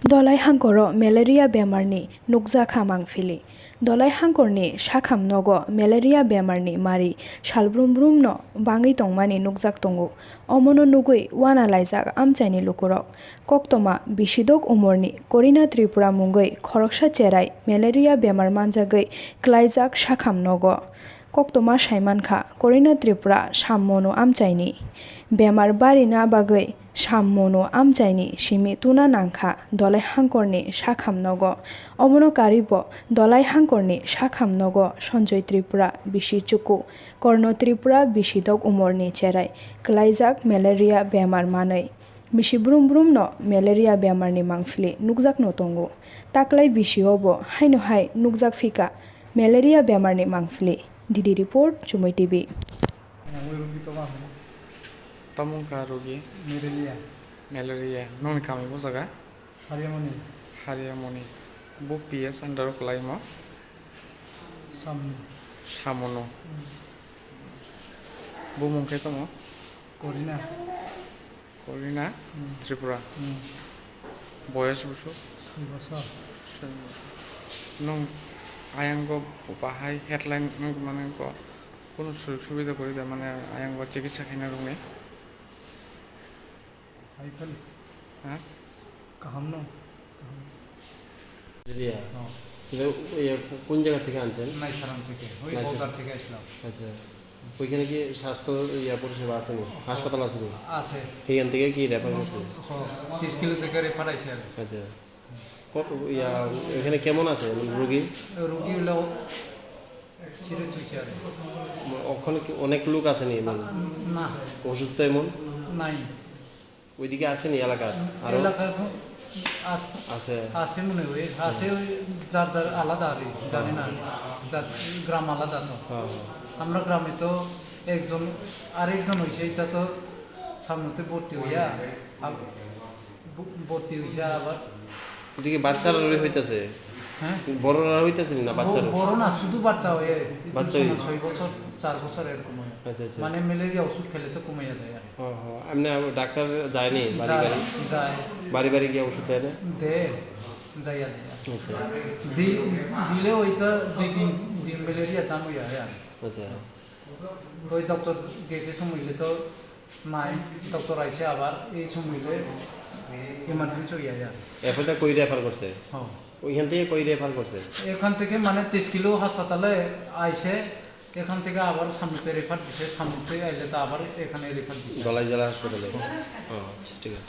Dhalai Hangkhor Malaria Bemarni Nukjakha mangfili. Dhalai Hangkhorni Shakham nogo Malaria Bemarni mari Shalbrum no bangi tongmani Nukjak tongo. Omono nugui wana laijak amchaini lukurok. Koktoma bisidok umorni Korina Tripura mungui khoroksa cherai Malaria Bemar manjagui klaijak Shakham nogo. Koktoma Saimankha Korina Tripura Sammono amchaini. Bemar bari na bagui Sammono amchaini simi tuna nangkha Dhalai Hangkhorni Shakham nogo. Omono karibo Dhalai Hangkhorni Shakham nogo Sanjoy Tripura bisi chuku Korno Tripura bisidok umorni cherai klaijak Malaria Bemar manui. Bisi brum no Malaria Bemarni mangfili Nukjak no tongo. Taklai bisi obo Hainu hai Nukjak fika Malaria Bemarni mangfili. Didi report Chumui TV. Tamungka rogi malaria non kami bo jaga hariamoni bo ps under klaimo samono bo mungkai tomo Korina Tripura boyas busu nong ayango bahai headline nong mane ko kono সুবিধা করে দেয় মানে আয়াঙ্গ চিকিৎসা খাইনা রুমে হ্যাঁ কাহাম না রিয়া কোন জায়গা থেকে আনছেন নাইসারাম থেকে ওই বলদার থেকে আসলাম আচ্ছা ওইখানে কি স্বাস্থ্য পরিষেবা আছে নি হাসপাতাল আছে নি আছে এইখান থেকে কি রেফার করছে 30 কিলো থেকে রেফার আইছে আচ্ছা এখানে কেমন আছে রোগী হলো সিরিয়াস হইছে ওখানে অনেক লোক আছে নি না অসুস্থ এমন নাই ওইদিকে আছে নি এলাকা আর এলাকা আছে আছে মনে হয় আছে যার আলাদা আর জানি না যার গ্রাম আলাদা তো আমরা গ্রামে তো একজন আরেকজন হইছে এটা তো সামনেতে ভর্তি হইয়া আবার ওদিকে বাচ্চারা হইতাছে হ্যাঁ বড়রা হইতাছে না বাচ্চারা বড় না শুধু বাচ্চা হয়ে বাচ্চা 6 বছর 4 বছর এরকম হয় আচ্ছা মানে ম্যালেরিয়া ওষুধ খেলে তো কমে যায় এমনি ডাক্তার যায়নি বাড়ি বাড়ি গিয়ে ওষুধ দেয় না যাইয়া দিলে ওইটা 2-3 দিন ম্যালেরিয়া দাম হইয়া আচ্ছা ওই ডক্টর গেছে সময়লে তো নাই ডক্টর আইসে আবার এই সময়লে ইমার্জেন্সি হইয়া এরপরে কই রেফার করছে ওইখান থেকে কই রেফার করছে এখান থেকে মানে 30 কিলো হাসপাতালে আইসে এখান থেকে আবার সামনে রেফার দিছে সামনে আইলে তো আবার এখানে রেফার দিছে ধলাই জেলা হাসপাতালে ঠিক আছে